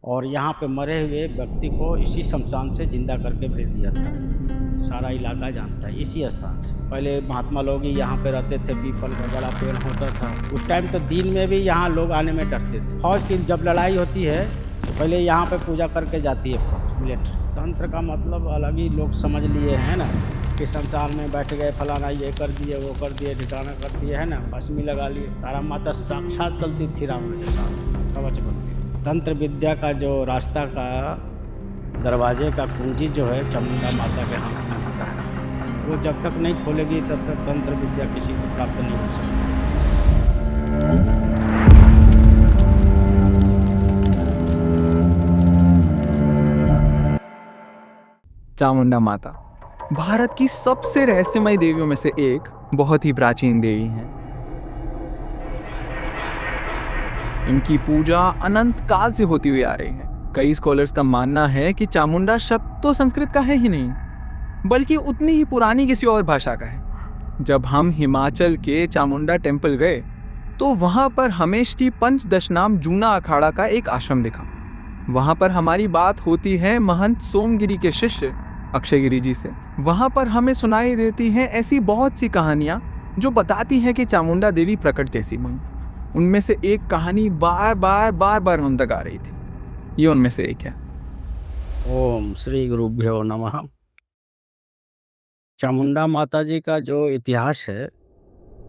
और यहाँ पे मरे हुए व्यक्ति को इसी शमशान से जिंदा करके भेज दिया था। सारा इलाका जानता है इसी स्थान से। पहले महात्मा लोग ही यहाँ पे रहते थे, पीपल का बड़ा पेड़ होता था। उस टाइम तो दिन में भी यहाँ लोग आने में डरते थे। फौज की जब लड़ाई होती है तो पहले यहाँ पे पूजा करके जाती है फौज। मिलिट्री तंत्र का मतलब अलग ही लोग समझ लिए हैं ना, कि शमशान में बैठ गए, फलाना ये कर दिए, वो कर दिए, ठिकाना कर दिए, है ना, भस्मी लगा लिए। तारा माता साक्षात चलती थी रावण के साथ कवच बन के। तंत्र विद्या का जो रास्ता का दरवाजे का कुंजी जो है चामुंडा माता के हाथ में होता है। वो जब तक नहीं खोलेगी तब तक तंत्र विद्या किसी को प्राप्त नहीं हो सकती। चामुंडा माता भारत की सबसे रहस्यमय देवियों में से एक बहुत ही प्राचीन देवी हैं। इनकी पूजा अनंत काल से होती हुई आ रही है। कई स्कॉलर्स का मानना है कि चामुंडा शब्द तो संस्कृत का है ही नहीं, बल्कि उतनी ही पुरानी किसी और भाषा का है। जब हम हिमाचल के चामुंडा टेम्पल गए तो वहां पर हमें श्री पंचदशनाम जूना अखाड़ा का एक आश्रम दिखा। वहां पर हमारी बात होती है महंत सोमगिरी के शिष्य अक्षयगिरी जी से। वहां पर हमें सुनाई देती हैं ऐसी बहुत सी कहानियां जो बताती हैं कि चामुंडा देवी प्रकट कैसी हुई। उनमें से एक कहानी बार बार हम तक आ रही थी। ये उनमें से एक है। ओम श्री गुरुभ्यो नमः। चामुंडा माता जी का जो इतिहास है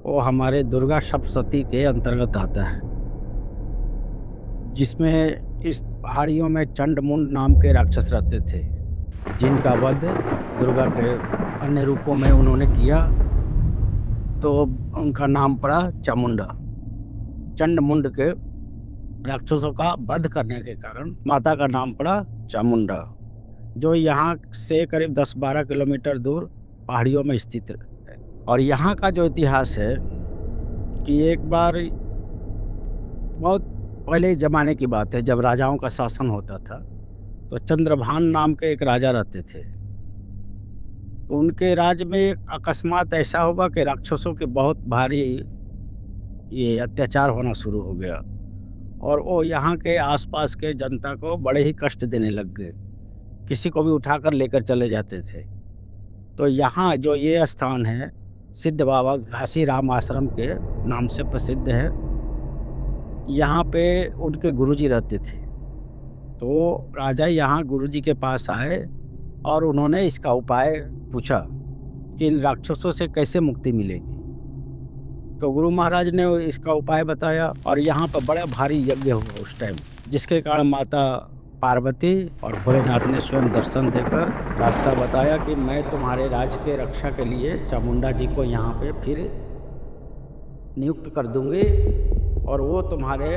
वो हमारे दुर्गा सप्तशती के अंतर्गत आता है, जिसमें इस पहाड़ियों में चंडमुंड नाम के राक्षस रहते थे, जिनका वध दुर्गा के अन्य रूपों में उन्होंने किया, तो उनका नाम पड़ा चामुंडा। चंडमुंड के राक्षसों का वध करने के कारण माता का नाम पड़ा चामुंडा, जो यहाँ से करीब 10-12 किलोमीटर दूर पहाड़ियों में स्थित है। और यहाँ का जो इतिहास है कि एक बार बहुत पहले ज़माने की बात है, जब राजाओं का शासन होता था, तो चंद्रभान नाम के एक राजा रहते थे। उनके राज्य में एक अकस्मात ऐसा हुआ कि राक्षसों के बहुत भारी ये अत्याचार होना शुरू हो गया, और वो यहाँ के आसपास के जनता को बड़े ही कष्ट देने लग गए। किसी को भी उठाकर लेकर चले जाते थे। तो यहाँ जो ये स्थान है, सिद्ध बाबा घासी राम आश्रम के नाम से प्रसिद्ध है। यहाँ पे उनके गुरुजी रहते थे। तो राजा यहाँ गुरुजी के पास आए और उन्होंने इसका उपाय पूछा कि इन राक्षसों से कैसे मुक्ति मिलेगी। तो गुरु महाराज ने इसका उपाय बताया, और यहाँ पर बड़ा भारी यज्ञ हुआ उस टाइम, जिसके कारण माता पार्वती और भोलेनाथ ने स्वयं दर्शन देकर रास्ता बताया कि मैं तुम्हारे राज्य के रक्षा के लिए चामुंडा जी को यहाँ पे फिर नियुक्त कर दूंगी, और वो तुम्हारे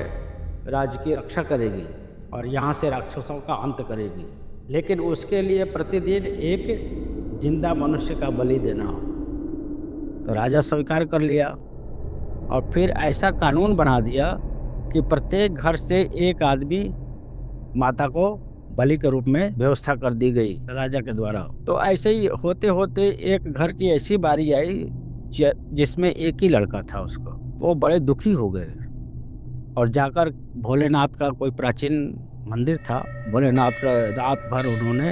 राज्य की रक्षा करेगी और यहाँ से राक्षसों का अंत करेगी। लेकिन उसके लिए प्रतिदिन एक जिंदा मनुष्य का बलि देना हो। तो राजा स्वीकार कर लिया, और फिर ऐसा कानून बना दिया कि प्रत्येक घर से एक आदमी माता को बलि के रूप में व्यवस्था कर दी गई राजा के द्वारा। तो ऐसे ही होते होते एक घर की ऐसी बारी आई जिसमें एक ही लड़का था उसको। वो बड़े दुखी हो गए और जाकर भोलेनाथ का कोई प्राचीन मंदिर था, भोलेनाथ का रात भर उन्होंने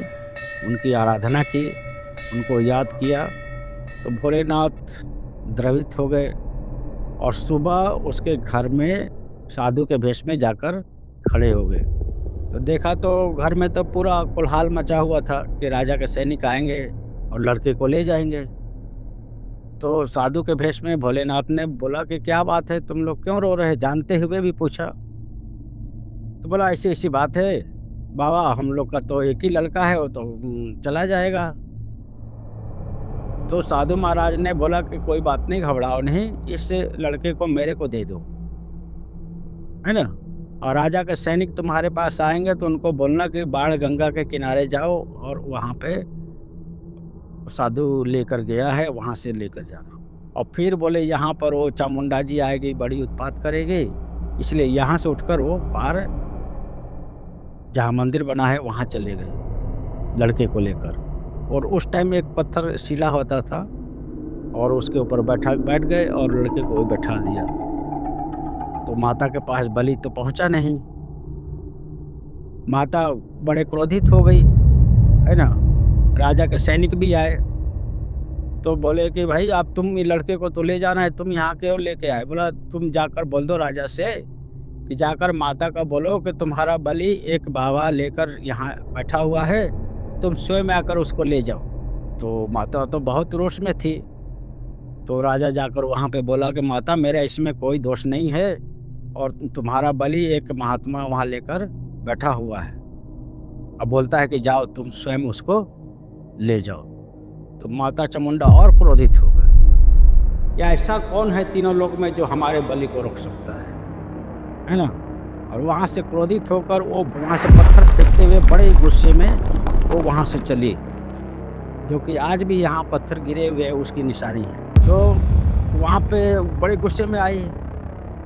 उनकी आराधना की, उनको याद किया। तो भोलेनाथ द्रवित हो गए, और सुबह उसके घर में साधु के भेष में जाकर खड़े हो गए। तो देखा तो घर में तो पूरा कोलाहल मचा हुआ था कि राजा के सैनिक आएंगे और लड़के को ले जाएंगे। तो साधु के भेष में भोलेनाथ ने बोला कि क्या बात है, तुम लोग क्यों रो रहे, जानते हुए भी पूछा। तो बोला ऐसी ऐसी बात है बाबा, हम लोग का तो एक ही लड़का है, वो तो चला जाएगा। तो साधु महाराज ने बोला कि कोई बात नहीं, घबराओ नहीं, इस लड़के को मेरे को दे दो, है ना। और राजा के सैनिक तुम्हारे पास आएंगे तो उनको बोलना कि बाढ़ गंगा के किनारे जाओ, और वहाँ पे साधु लेकर गया है, वहाँ से लेकर जाना। और फिर बोले यहाँ पर वो चामुंडा जी आएगी, बड़ी उत्पात करेगी, इसलिए यहाँ से उठकर वो पार जहाँ मंदिर बना है वहाँ चले गए लड़के को लेकर। और उस टाइम एक पत्थर शिला होता था, और उसके ऊपर बैठ गए और लड़के को भी बैठा दिया। तो माता के पास बलि तो पहुंचा नहीं। माता बड़े क्रोधित हो गई, है ना। राजा के सैनिक भी आए, तो बोले कि भाई आप तुम ये लड़के को तो ले जाना है, तुम यहाँ क्यों लेके आए। बोला तुम जाकर बोल दो राजा से कि जाकर माता का बोलो कि तुम्हारा बलि एक बाबा लेकर यहाँ बैठा हुआ है, तुम स्वयं आकर उसको ले जाओ। तो माता तो बहुत रोष में थी, तो राजा जाकर वहाँ पे बोला कि माता मेरा इसमें कोई दोष नहीं है और तुम्हारा बलि एक महात्मा वहाँ लेकर बैठा हुआ है। अब बोलता है कि जाओ तुम स्वयं उसको ले जाओ। तो माता चामुंडा और क्रोधित हो गए, क्या ऐसा कौन है तीनों लोक में जो हमारे बलि को रोक सकता है ना। और वहाँ से क्रोधित होकर वो वहाँ से पत्थर फेंकते हुए बड़े गुस्से में वो वहाँ से चली, जो कि आज भी यहाँ पत्थर गिरे हुए उसकी निशानी है। तो वहाँ पे बड़े गुस्से में आई,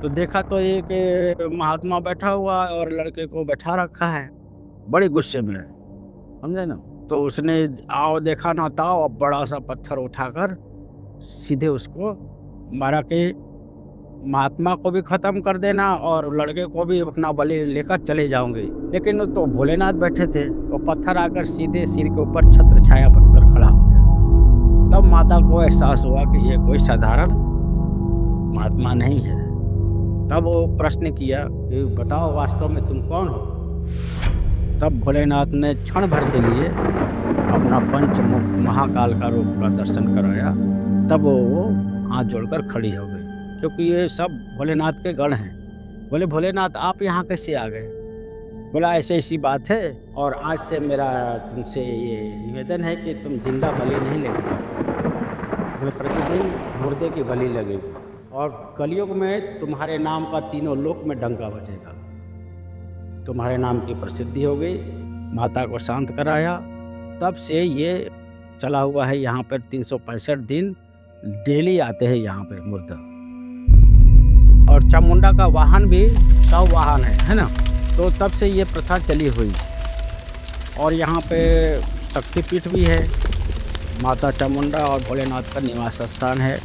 तो देखा तो एक महात्मा बैठा हुआ और लड़के को बैठा रखा है, बड़े गुस्से में, समझे ना। तो उसने आओ देखा ना ताओ, अब बड़ा सा पत्थर उठाकर सीधे उसको मारा कि महात्मा को भी खत्म कर देना और लड़के को भी अपना बलि लेकर चले जाओगे। लेकिन तो भोलेनाथ बैठे थे, वो पत्थर आकर सीधे सिर के ऊपर छत्र छाया बनकर खड़ा हो गया। तब माता को एहसास हुआ कि ये कोई साधारण महात्मा नहीं है। तब वो प्रश्न किया कि बताओ वास्तव में तुम कौन हो। तब भोलेनाथ ने क्षण भर के लिए अपना पंचमुख महाकाल का रूप का दर्शन कराया। तब वो हाथ जोड़कर खड़ी हो गई, क्योंकि ये सब भोलेनाथ के गण हैं। बोले भोलेनाथ आप यहाँ कैसे आ गए। बोला ऐसे ऐसी बात है, और आज से मेरा तुमसे ये निवेदन है कि तुम जिंदा बलि नहीं लेंगे, तुम्हें प्रतिदिन मुर्दे की बलि लगेगी, और कलयुग में तुम्हारे नाम का तीनों लोक में डंका बजेगा। तुम्हारे नाम की प्रसिद्धि हो गई। माता को शांत कराया। तब से ये चला हुआ है, यहाँ पर 365 दिन डेली आते हैं यहाँ पे मुर्दा। और चामुंडा का वाहन भी 100 वाहन है ना। तो तब से ये प्रथा चली हुई। और यहाँ पे शक्तिपीठ भी है, माता चामुंडा और भोलेनाथ का निवास स्थान है।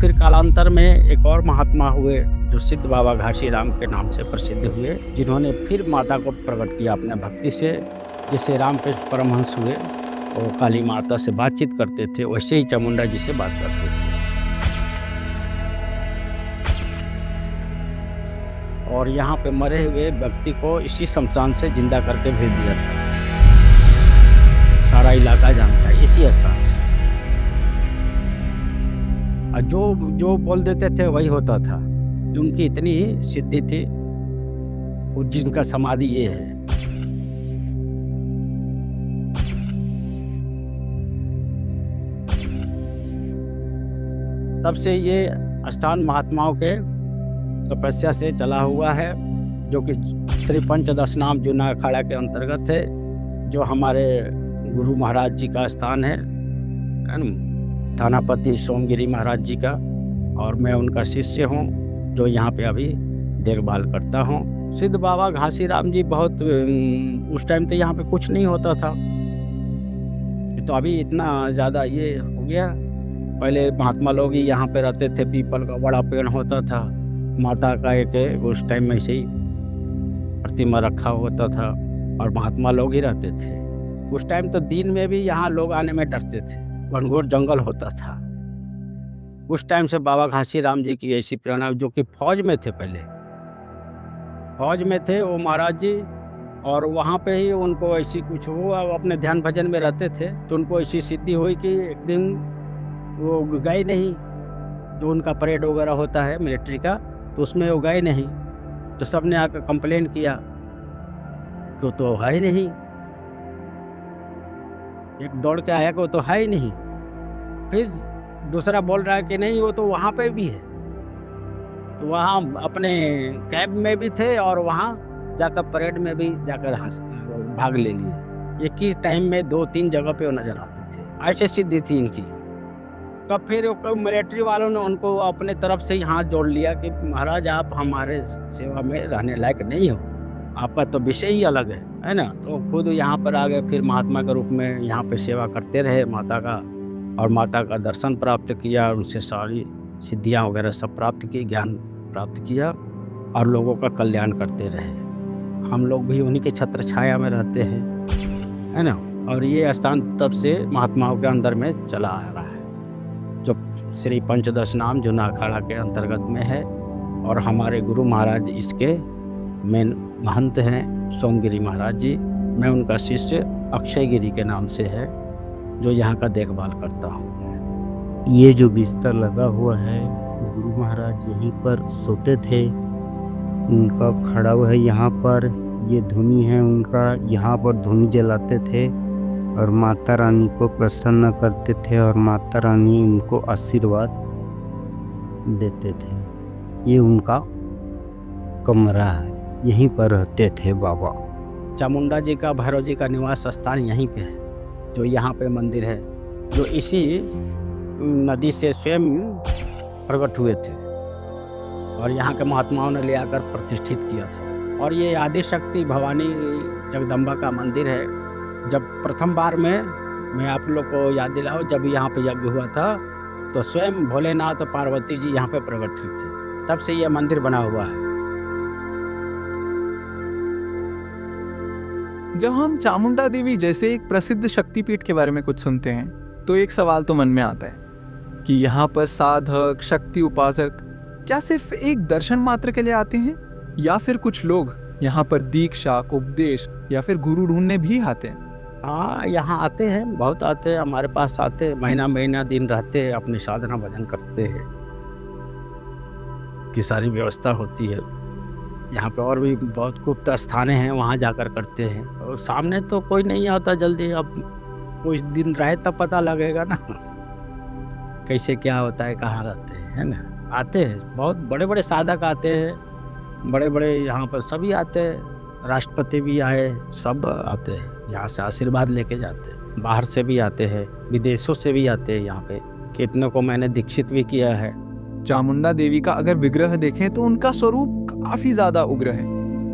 फिर कालांतर में एक और महात्मा हुए जो सिद्ध बाबा घासीराम के नाम से प्रसिद्ध हुए, जिन्होंने फिर माता को प्रकट किया अपने भक्ति से। जैसे रामकृष्ण परमहंस हुए, वो काली माता से बातचीत करते थे, वैसे ही चामुंडा जी से बात करते थे। और यहाँ पे मरे हुए व्यक्ति को इसी शमशान से जिंदा करके भेज दिया था। सारा इलाका जानता है इसी स्थान से। और जो बोल देते थे वही होता था। उनकी इतनी सिद्धि थी, जिनका समाधि ये है। तब से ये स्थान महात्माओं के तपस्या से चला हुआ है, जो कि श्री पंचदश नाम जूना अखाड़ा के अंतर्गत है, जो हमारे गुरु महाराज जी का स्थान है थानापति सोमगिरी महाराज जी का। और मैं उनका शिष्य हूँ, जो यहाँ पे अभी देखभाल करता हूँ। सिद्ध बाबा घासीराम जी बहुत, उस टाइम तो यहाँ पे कुछ नहीं होता था, तो अभी इतना ज़्यादा ये हो गया। पहले महात्मा लोग ही यहाँ पे रहते थे, पीपल का बड़ा पेड़ होता था, माता का एक उस टाइम में से ही प्रतिमा रखा होता था और महात्मा लोग ही रहते थे। उस टाइम तो दिन में भी यहाँ लोग आने में डरते थे, घनघोर जंगल होता था। उस टाइम से बाबा घासीराम जी की ऐसी प्रेरणा, जो कि फौज में थे, पहले फौज में थे वो महाराज जी, और वहाँ पे ही उनको ऐसी कुछ हुआ, वो अपने ध्यान भजन में रहते थे, तो उनको ऐसी सिद्धि हुई कि एक दिन वो गए नहीं, जो उनका परेड वगैरह होता है मिलिट्री का, तो उसमें वो गए नहीं। तो सब ने आकर कंप्लेन किया कि वो तो है ही नहीं। एक दौड़ के आया कि वो तो है ही नहीं। फिर दूसरा बोल रहा है कि नहीं वो तो वहाँ पे भी है। तो वहाँ अपने कैंप में भी थे और वहाँ जाकर परेड में भी जाकर भाग ले लिए। एक ही टाइम में 2-3 जगह पे वो नजर आते थे, ऐसी सिद्धि थी इनकी। तब फिर मिलिट्री वालों ने उनको अपने तरफ से ही हाथ जोड़ लिया कि महाराज आप हमारे सेवा में रहने लायक नहीं हो, आपका तो विषय ही अलग है ना। तो खुद यहाँ पर आ गए, फिर महात्मा के रूप में यहाँ पे सेवा करते रहे माता का, और माता का दर्शन प्राप्त किया, उनसे सारी सिद्धियाँ वगैरह सब प्राप्त की, ज्ञान प्राप्त किया, और लोगों का कल्याण करते रहे। हम लोग भी उन्हीं के छत्र छाया में रहते हैं, है ना। और ये स्थान तब से महात्माओं के अंदर में चला आ रहा है, जो श्री पंचदश नाम जूना अखाड़ा के अंतर्गत में है। और हमारे गुरु महाराज इसके मेन महंत हैं, सोमगिरी महाराज जी। मैं उनका शिष्य अक्षय गिरी के नाम से है, जो यहाँ का देखभाल करता हूँ। ये जो बिस्तर लगा हुआ है, गुरु महाराज यहीं पर सोते थे। उनका खड़ा हुआ है यहाँ पर, ये धुनी है उनका, यहाँ पर धुनी जलाते थे और माता रानी को प्रसन्न करते थे और माता रानी उनको आशीर्वाद देते थे। ये उनका कमरा है, यहीं पर रहते थे बाबा। चामुंडा जी का, भैरव जी का निवास स्थान यहीं पे है, जो यहाँ पे मंदिर है, जो इसी नदी से स्वयं प्रकट हुए थे और यहाँ के महात्माओं ने ले आकर प्रतिष्ठित किया था। और ये आदि शक्ति भवानी जगदम्बा का मंदिर है। जब प्रथम बार में मैं आप लोग को याद दिलाऊं, जब यहाँ पे यज्ञ हुआ था तो स्वयं भोलेनाथ और पार्वती जी यहाँ पे प्रकट हुई थी, तब से यह मंदिर बना हुआ है। जब हम चामुंडा देवी जैसे एक प्रसिद्ध शक्तिपीठ के बारे में कुछ सुनते हैं तो एक सवाल तो मन में आता है कि यहाँ पर साधक, शक्ति उपासक क्या सिर्फ एक दर्शन मात्र के लिए आते हैं, या फिर कुछ लोग यहाँ पर दीक्षा, उपदेश या फिर गुरु ढूंढने भी आते हैं? हाँ, यहाँ आते हैं, बहुत आते हैं, हमारे पास आते हैं, महीना महीना दिन रहते हैं, अपनी साधना भजन करते हैं, की सारी व्यवस्था होती है। यहाँ पे और भी बहुत गुप्त स्थानें हैं, वहाँ जाकर करते हैं। और सामने तो कोई नहीं आता जल्दी, अब कुछ दिन रहे तब पता लगेगा ना कैसे क्या होता है, कहाँ रहते हैं, है ना। आते हैं, बहुत बड़े बड़े साधक आते हैं, बड़े बड़े यहाँ पर सभी आते हैं, राष्ट्रपति भी आए, सब आते हैं, यहाँ से आशीर्वाद लेके जाते हैं। बाहर से भी आते हैं, विदेशों से भी आते हैं यहाँ पे, कितनों को मैंने दीक्षित भी किया है। चामुंडा देवी का अगर विग्रह देखें तो उनका स्वरूप काफी ज्यादा उग्र है।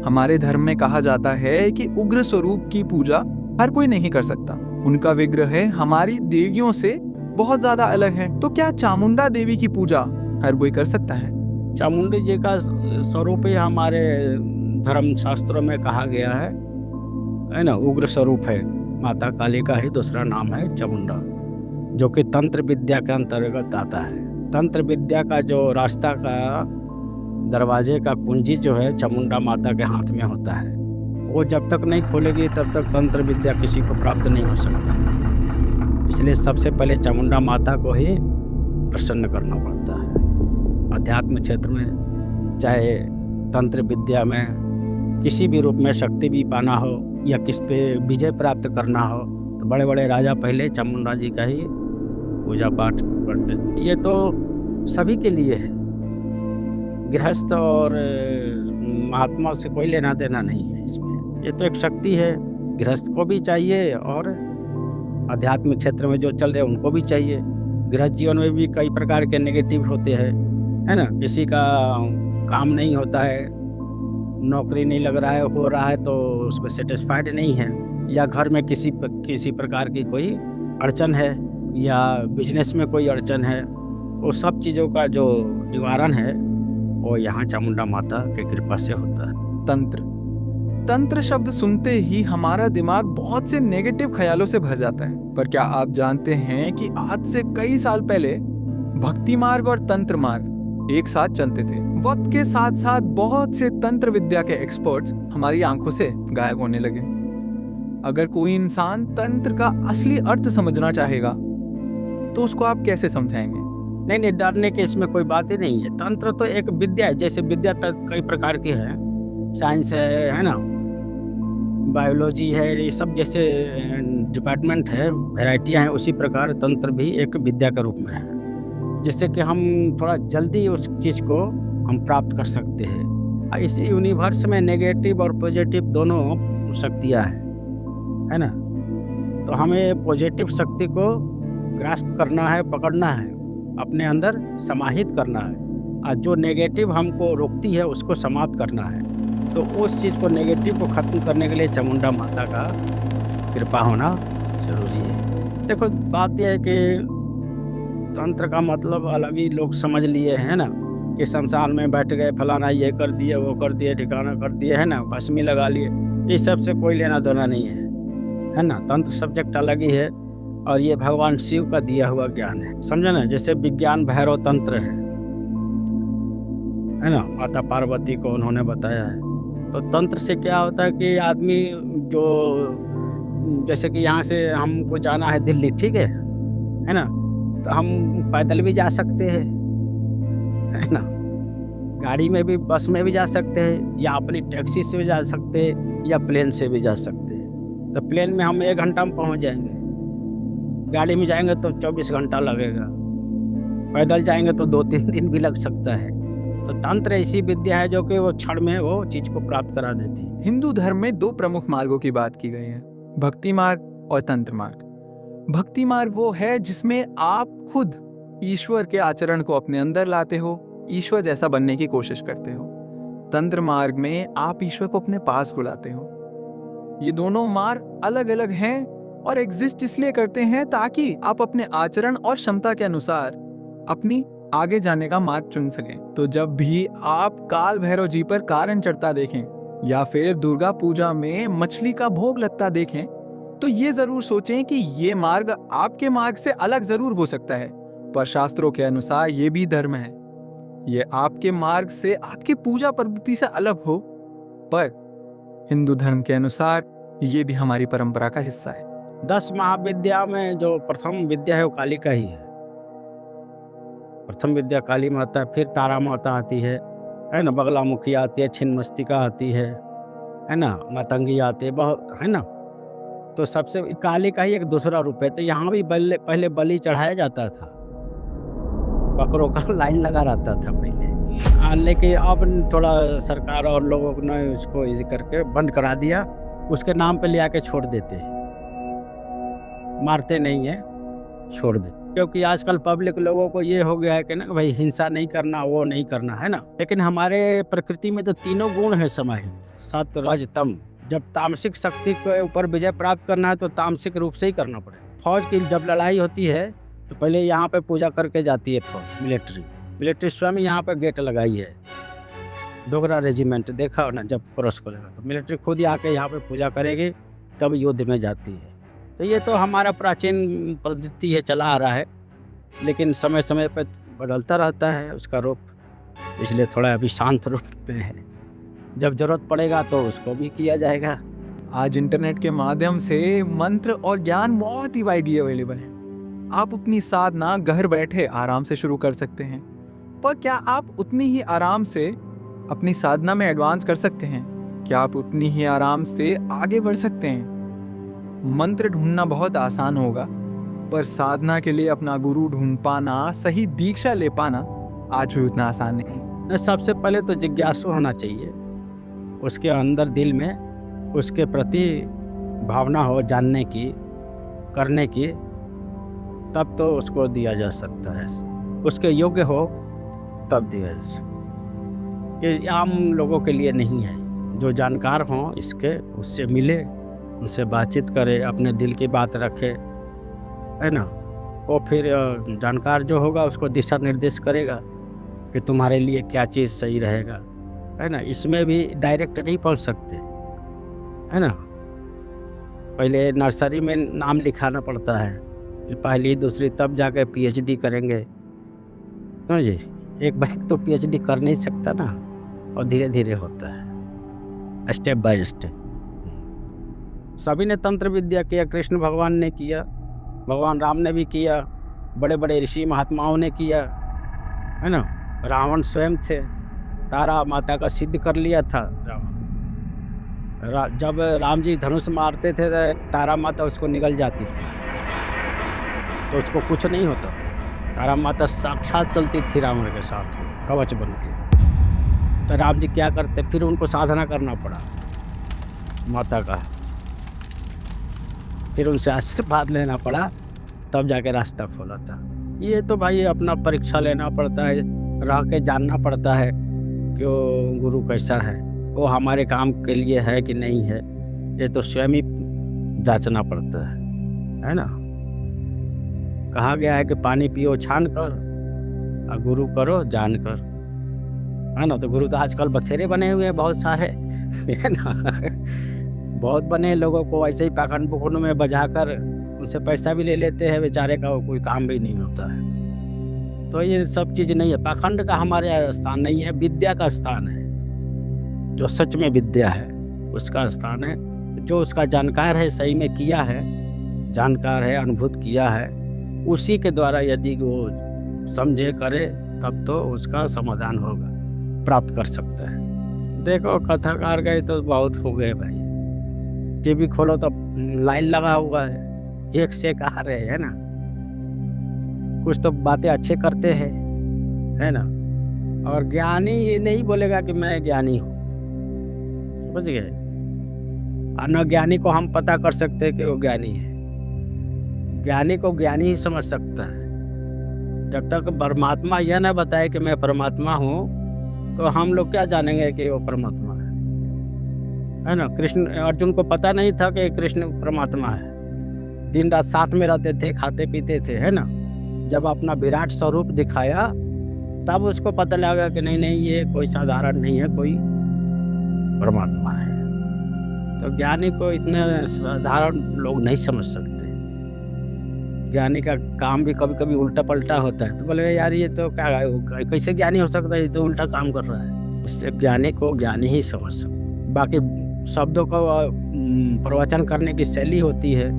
हमारे धर्म में कहा जाता है कि उग्र स्वरूप की पूजा हर कोई नहीं कर सकता। उनका विग्रह हमारी देवियों से बहुत ज्यादा अलग है। तो क्या चामुंडा देवी की पूजा हर कोई कर सकता है? चामुंडी जी का स्वरूप ही हमारे धर्म शास्त्रों में कहा गया है ना, उग्र स्वरूप है। माता काली का ही दूसरा नाम है चामुंडा, जो कि तंत्र विद्या के अंतर्गत आता है। तंत्र विद्या का जो रास्ता का दरवाजे का कुंजी जो है चामुंडा माता के हाथ में होता है। वो जब तक नहीं खोलेगी तब तक तंत्र विद्या किसी को प्राप्त नहीं हो सकता। इसलिए सबसे पहले चामुंडा माता को ही प्रसन्न करना पड़ता है। अध्यात्म क्षेत्र में, चाहे तंत्र विद्या में, किसी भी रूप में शक्ति भी पाना हो या किस पे विजय प्राप्त करना हो, तो बड़े बड़े राजा पहले चामुंडा जी का ही पूजा पाठ करते। ये तो सभी के लिए है, गृहस्थ और महात्मा से कोई लेना देना नहीं है इसमें। ये तो एक शक्ति है, गृहस्थ को भी चाहिए और आध्यात्मिक क्षेत्र में जो चल रहे हैं उनको भी चाहिए। गृहस्थ जीवन में भी कई प्रकार के नेगेटिव होते हैं, है ना। किसी का काम नहीं होता है, नौकरी नहीं लग रहा है, हो रहा है तो उसमें सेटिस्फाइड नहीं है, या घर में किसी प्रकार की कोई अड़चन है, या बिजनेस में कोई अड़चन है, वो सब चीज़ों का जो निवारण है वो यहाँ चामुंडा माता की कृपा से होता है। तंत्र शब्द सुनते ही हमारा दिमाग बहुत से नेगेटिव ख्यालों से भर जाता है। पर क्या आप जानते हैं कि आज से कई साल पहले भक्ति मार्ग और तंत्र मार्ग एक साथ चलते थे। वक्त के साथ साथ बहुत से तंत्र विद्या के एक्सपर्ट्स हमारी आंखों से गायब होने लगे। अगर कोई इंसान तंत्र का असली अर्थ समझना चाहेगा तो उसको आप कैसे समझाएंगे? नहीं, डरने के इसमें कोई बात ही नहीं है। तंत्र तो एक विद्या है, जैसे विद्या तक कई प्रकार की है, साइंस है ना, बायोलॉजी है, ये सब जैसे डिपार्टमेंट है, वैरायटियाँ हैं, उसी प्रकार तंत्र भी एक विद्या के रूप में है, जिससे कि हम थोड़ा जल्दी उस चीज़ को हम प्राप्त कर सकते हैं। इस यूनिवर्स में नेगेटिव और पॉजिटिव दोनों शक्तियाँ हैं, है ना। तो हमें पॉजिटिव शक्ति को ग्रास्प करना है, पकड़ना है, अपने अंदर समाहित करना है, और जो नेगेटिव हमको रोकती है उसको समाप्त करना है। तो उस चीज़ को, नेगेटिव को ख़त्म करने के लिए चामुंडा माता का कृपा होना जरूरी है। देखो, बात यह है कि तंत्र का मतलब अलग ही लोग समझ लिए हैं ना, कि शमशान में बैठ गए, फलाना ये कर दिए, वो कर दिए, ठिकाना कर दिए, है ना, भस्मी लगा लिए। इस सब से कोई लेना देना नहीं है ना। तंत्र सब्जेक्ट अलग ही है और ये भगवान शिव का दिया हुआ ज्ञान है, समझे ना। जैसे विज्ञान भैरव तंत्र है ना, माता पार्वती को उन्होंने बताया है। तो तंत्र से क्या होता है कि आदमी जो, जैसे कि यहाँ से हमको जाना है दिल्ली, ठीक है ना, तो हम पैदल भी जा सकते हैं, है ना, गाड़ी में भी, बस में भी जा सकते हैं, या अपनी टैक्सी से भी जा सकते हैं, या प्लेन से भी जा सकते हैं। तो प्लेन में हम 1 घंटा में पहुँच जाएंगे, गाड़ी में जाएंगे तो 24 घंटा लगेगा, पैदल जाएंगे तो 2-3 दिन भी लग सकता है। तो तंत्र ऐसी विद्या है जो कि वो क्षण में वो चीज को प्राप्त करा देती है। हिंदू धर्म में 2 प्रमुख मार्गों की बात की गई है, भक्ति मार्ग और तंत्र मार्ग। भक्ति मार्ग वो है जिसमें आप खुद ईश्वर के आचरण को अपने अंदर लाते हो, ईश्वर जैसा बनने की कोशिश करते हो। तंत्र मार्ग में आप ईश्वर को अपने पास बुलाते हो। ये दोनों मार्ग अलग अलग हैं और एग्जिस्ट इसलिए करते हैं ताकि आप अपने आचरण और क्षमता के अनुसार अपनी आगे जाने का मार्ग चुन सकें। तो जब भी आप काल भैरव जी पर कारण चढ़ता देखें या फिर दुर्गा पूजा में मछली का भोग लगता देखें, तो ये जरूर सोचें कि ये मार्ग आपके मार्ग से अलग जरूर हो सकता है, पर शास्त्रों के अनुसार ये भी धर्म है। ये आपके मार्ग से, आपकी पूजा पद्धति से अलग हो, पर हिंदू धर्म के अनुसार ये भी हमारी परंपरा का हिस्सा है। 10 महाविद्या में जो प्रथम विद्या है वो कालिका ही है। प्रथम विद्या काली माता, फिर तारा माता आती है ना, बगलामुखी आती है, छिन्नमस्तिका आती है ना, मातंगी आती है, बहुत, है ना। तो सबसे काली का ही एक दूसरा रूप है। तो यहाँ भी पहले बलि चढ़ाया जाता था, बकरों का लाइन लगा रहता था पहले, लेकिन अब थोड़ा सरकार और लोगों ने उसको इसी करके बंद करा दिया, उसके नाम पे ले आके छोड़ देते हैं, मारते नहीं है, छोड़ दे। क्योंकि आजकल पब्लिक लोगों को ये हो गया है कि ना भाई हिंसा नहीं करना, वो नहीं करना, है ना। लेकिन हमारे प्रकृति में तो तीनों गुण है समाहित, सत रज तम। जब तामसिक शक्ति के ऊपर विजय प्राप्त करना है तो तामसिक रूप से ही करना पड़ेगा। फौज की जब लड़ाई होती है तो पहले यहाँ पे पूजा करके जाती है फौज, मिलिट्री स्वयं यहाँ पे गेट लगाई है। डोगरा रेजिमेंट देखा हो ना, जब क्रॉस करेगा तो मिलिट्री खुद ही आके यहाँ पे पूजा करेगी, तब युद्ध में जाती है। तो ये तो हमारा प्राचीन पद्धति है, चला आ रहा है, लेकिन समय समय पर बदलता रहता है उसका रूप, इसलिए थोड़ा अभी शांत रूप में है। जब जरूरत पड़ेगा तो उसको भी किया जाएगा। आज इंटरनेट के माध्यम से मंत्र और ज्ञान बहुत ही वाइडली अवेलेबल है। आप अपनी साधना घर बैठे आराम से शुरू कर सकते हैं, पर क्या आप उतनी ही आराम से अपनी साधना में एडवांस कर सकते हैं? क्या आप उतनी ही आराम से आगे बढ़ सकते हैं? मंत्र ढूंढना बहुत आसान होगा, पर साधना के लिए अपना गुरु ढूंढ पाना, सही दीक्षा ले पाना आज भी उतना आसान नहीं। सबसे पहले तो जिज्ञासु होना चाहिए, उसके अंदर दिल में उसके प्रति भावना हो, जानने की, करने की, तब तो उसको दिया जा सकता है। उसके योग्य हो तब दिया जा सकता है। ये आम लोगों के लिए नहीं है। जो जानकार हों इसके, उससे मिले, उनसे बातचीत करे, अपने दिल की बात रखे, है ना। वो फिर जानकार जो होगा उसको दिशा निर्देश करेगा कि तुम्हारे लिए क्या चीज़ सही रहेगा, है ना। इसमें भी डायरेक्ट नहीं पहुंच सकते, है ना। पहले नर्सरी में नाम लिखाना पड़ता है, पहली दूसरी, तब जाके पीएचडी करेंगे। समझे, एक बार तो पीएचडी कर नहीं सकता ना, और धीरे धीरे होता है, स्टेप बाय स्टेप। सभी ने तंत्र विद्या किया, कृष्ण भगवान ने किया, भगवान राम ने भी किया, बड़े बड़े ऋषि महात्माओं ने किया, है ना। रावण स्वयं थे, तारा माता का सिद्ध कर लिया था रावण। जब राम जी धनुष मारते थे तो तारा माता उसको निगल जाती थी, तो उसको कुछ नहीं होता था। तारा माता साक्षात चलती थी रावण के साथ कवच बन के। तो राम जी क्या करते, फिर उनको साधना करना पड़ा माता का, फिर उनसे आशीर्वाद लेना पड़ा, तब जाके रास्ता खोला था। ये तो भाई अपना परीक्षा लेना पड़ता है, रह के जानना पड़ता है कि वो गुरु कैसा है, वो हमारे काम के लिए है कि नहीं है, ये तो स्वयं ही जांचना पड़ता है ना। कहा गया है कि पानी पियो छान कर और गुरु करो जान कर। है ना। तो गुरु तो आजकल बथेरे बने हुए हैं बहुत सारे, है ना। बहुत बने लोगों को ऐसे ही पाखंड पुखंड में बजाकर उनसे पैसा भी ले लेते हैं, बेचारे का वो कोई काम भी नहीं होता है। तो ये सब चीज़ नहीं है, पाखंड का हमारे यहाँ स्थान नहीं है, विद्या का स्थान है। जो सच में विद्या है उसका स्थान है। जो उसका जानकार है, सही में किया है, जानकार है, अनुभूत किया है, उसी के द्वारा यदि वो समझे करे तब तो उसका समाधान होगा, प्राप्त कर सकता है। देखो कथाकार गए तो बहुत हो गए भाई, टीवी खोलो तो लाइन लगा हुआ है, एक से एक आ रहे हैं ना। कुछ तो बातें अच्छे करते हैं, है ना। और ज्ञानी ये नहीं बोलेगा कि मैं ज्ञानी हूँ, समझ गए। न ज्ञानी को हम पता कर सकते हैं कि वो ज्ञानी है। ज्ञानी को ज्ञानी ही समझ सकता है। जब तक परमात्मा यह न बताए कि मैं परमात्मा हूँ, तो हम लोग क्या जानेंगे कि वो परमात्मा है ना। कृष्ण अर्जुन को पता नहीं था कि कृष्ण परमात्मा है। दिन रात साथ में रहते थे, खाते पीते थे, है ना। जब अपना विराट स्वरूप दिखाया तब उसको पता लगा कि नहीं नहीं, ये कोई साधारण नहीं है, कोई परमात्मा है। तो ज्ञानी को इतने साधारण लोग नहीं समझ सकते। ज्ञानी का काम भी कभी कभी उल्टा पलटा होता है, तो बोले यार ये तो क्या कैसे ज्ञानी हो सकता है, ये तो उल्टा काम कर रहा है। इसलिए ज्ञानी को ज्ञानी ही समझ सकते। बाकी शब्दों को प्रवचन करने की शैली होती है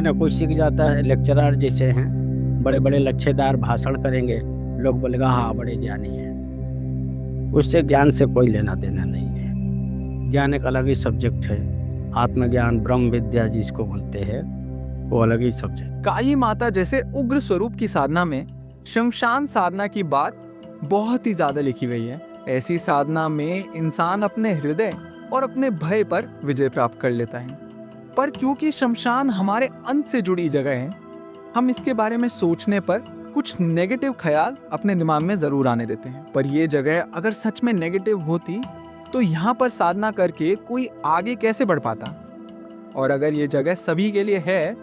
ना। कोई सीख जाता है, लेक्चरर जैसे हैं, बड़े बड़े लच्छेदार भाषण करेंगे, लोग बोलेगा हाँ बड़े ज्ञानी हैं। उससे ज्ञान से कोई लेना देना नहीं है। ज्ञान एक अलग ही सब्जेक्ट है। आत्मज्ञान, ब्रह्म विद्या जिसको बोलते हैं, वो अलग ही सब्जेक्ट। काली माता जैसे उग्र स्वरूप की साधना में शमशान साधना की बात बहुत ही ज्यादा लिखी गई है। ऐसी साधना में इंसान अपने हृदय और अपने भय पर विजय प्राप्त कर लेता है। पर क्योंकि शमशान हमारे अंत से जुड़ी जगह है, हम इसके बारे में सोचने पर कुछ नेगेटिव ख्याल अपने दिमाग में जरूर आने देते हैं। पर ये जगह अगर सच में नेगेटिव होती तो यहाँ पर साधना करके कोई आगे कैसे बढ़ पाता। और अगर ये जगह सभी के लिए है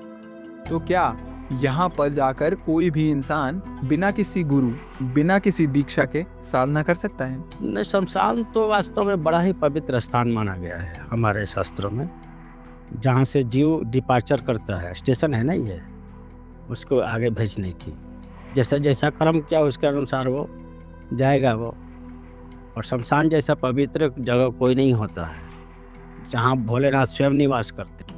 तो क्या यहाँ पर जाकर कोई भी इंसान बिना किसी गुरु, बिना किसी दीक्षा के साधना कर सकता है? नहीं, शमशान तो वास्तव में बड़ा ही पवित्र स्थान माना गया है हमारे शास्त्रों में, जहाँ से जीव डिपार्चर करता है। स्टेशन है ना ये, उसको आगे भेजने की। जैसा जैसा कर्म किया उसके अनुसार वो जाएगा वो। और शमशान जैसा पवित्र जगह कोई नहीं होता है, जहाँ भोलेनाथ स्वयं निवास करते,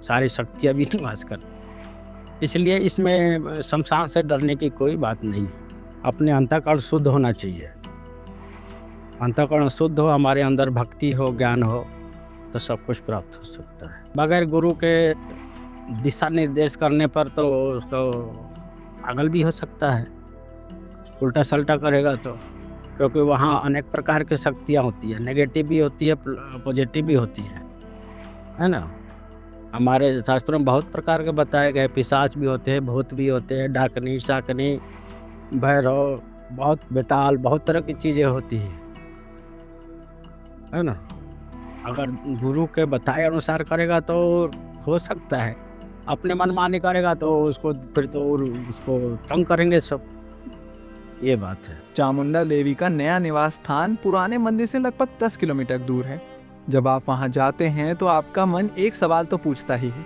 सारी शक्तियाँ भी निवास करती। इसलिए इसमें शमशान से डरने की कोई बात नहीं है। अपने अंतःकरण शुद्ध होना चाहिए। अंतःकरण शुद्ध हो, हमारे अंदर भक्ति हो, ज्ञान हो, तो सब कुछ प्राप्त हो सकता है। बगैर गुरु के दिशा निर्देश करने पर तो उसको पागल भी हो सकता है, उल्टा सल्टा करेगा तो। क्योंकि वहाँ अनेक प्रकार की शक्तियाँ होती है, नेगेटिव भी होती है, पॉजिटिव भी होती है ना। हमारे शास्त्रों में बहुत प्रकार के बताए गए, पिशाच भी होते हैं, भूत भी होते हैं, डाकनी शाकनी, भैरव, बहुत बेताल, बहुत तरह की चीज़ें होती हैं, है ना। अगर गुरु के बताए अनुसार करेगा तो हो सकता है। अपने मनमानी करेगा तो उसको फिर तो उसको तंग करेंगे सब, ये बात है। चामुंडा देवी का नया निवास स्थान पुराने मंदिर से लगभग 10 किलोमीटर दूर है। जब आप वहां जाते हैं तो आपका मन एक सवाल तो पूछता ही है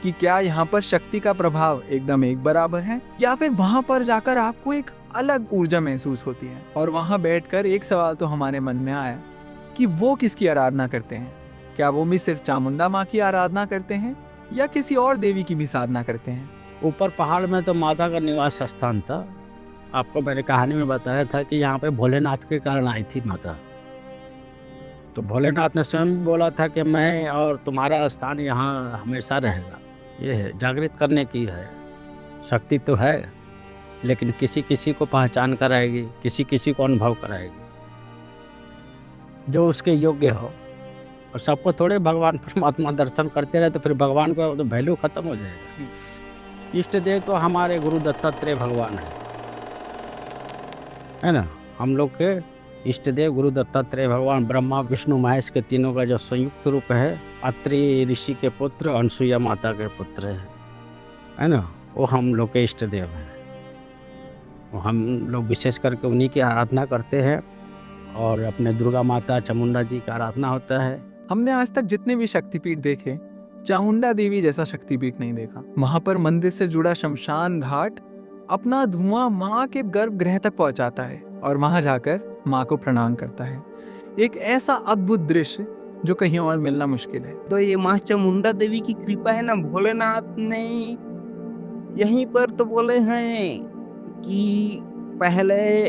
कि क्या यहाँ पर शक्ति का प्रभाव एकदम एक बराबर है, या फिर वहां पर जाकर आपको एक अलग ऊर्जा महसूस होती है। और वहां बैठकर एक सवाल तो हमारे मन में आया कि वो किसकी आराधना करते हैं। क्या वो भी सिर्फ चामुंडा माँ की आराधना करते हैं या किसी और देवी की भी साधना करते हैं? ऊपर पहाड़ में तो माता का निवास स्थान था। आपको मैंने कहानी में बताया था कि यहाँ पे भोलेनाथ के कारण आई थी माता। तो भोलेनाथ ने स्वयं बोला था कि मैं और तुम्हारा स्थान यहाँ हमेशा रहेगा। ये है, जागृत करने की है शक्ति तो है, लेकिन किसी किसी को पहचान कराएगी, किसी किसी को अनुभव कराएगी, जो उसके योग्य हो। और सबको थोड़े भगवान परमात्मा दर्शन करते रहे तो फिर भगवान का तो वैल्यू खत्म हो जाएगा। इष्ट देव तो हमारे गुरु दत्तात्रेय भगवान है ना। हम लोग के इष्ट देव गुरु दत्तात्रेय भगवान ब्रह्मा विष्णु महेश के तीनों का जो संयुक्त रूप है, अत्रि ऋषि के पुत्र, अनसुईया माता के पुत्र है ना, वो हम लोग के इष्ट देव हैं। हम लोग विशेष करके उन्हीं की आराधना करते हैं और अपने दुर्गा माता चामुंडा जी का आराधना होता है। हमने आज तक जितने भी शक्तिपीठ देखे, चामुंडा देवी जैसा शक्तिपीठ नहीं देखा। वहां पर मंदिर से जुड़ा शमशान घाट अपना धुआं माँ के गर्भगृह तक पहुंचाता है और वहां जाकर माँ को प्रणाम करता है। एक ऐसा अद्भुत दृश्य जो कहीं और मिलना मुश्किल है। तो ये माँ चामुंडा देवी की कृपा है ना, भोलेनाथ ने यहीं पर तो बोले हैं कि पहले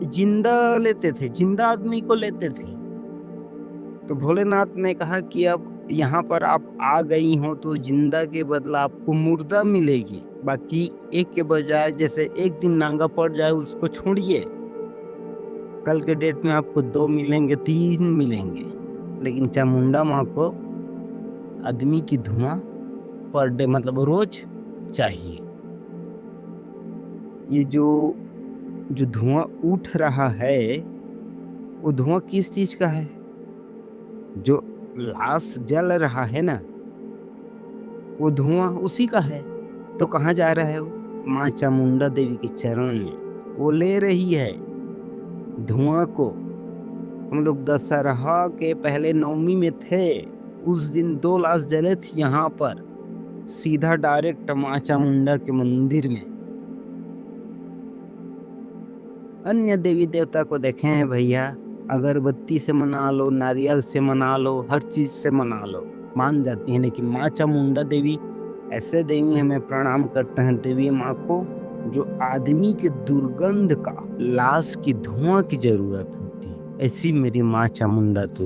जिंदा लेते थे, जिंदा आदमी को लेते थे। तो भोलेनाथ ने कहा कि अब यहाँ पर आप आ गई हो तो जिंदा के बदला आपको मुर्दा मिलेगी। बाकी एक के बजाय जैसे एक दिन नांगा पड़ जाए उसको छोड़िए, कल के डेट में आपको 2 मिलेंगे, 3 मिलेंगे, लेकिन चामुंडा माँ को आदमी की धुआं पर डे मतलब रोज चाहिए। ये जो धुआं उठ रहा है वो धुआं किस चीज का है? जो लाश जल रहा है ना, वो धुआं उसी का है। तो कहाँ जा रहा है वो? माँ चामुंडा देवी के चरण में वो ले रही है धुआं को। हम लोग दशहरा के पहले नवमी में थे, उस दिन 2 लाश जले थे यहाँ पर, सीधा डायरेक्ट माँ चामुंडा के मंदिर में। अन्य देवी देवता को देखे हैं भैया, अगरबत्ती से मना लो, नारियल से मना लो, हर चीज से मना लो, मान जाती हैं। लेकिन माँ चामुंडा देवी ऐसे देवी हमें प्रणाम करते हैं, देवी माँ को जो आदमी के दुर्गंध का, लाश की धुआं की जरूरत होती है। ऐसी मेरी माँ चामुंडा तो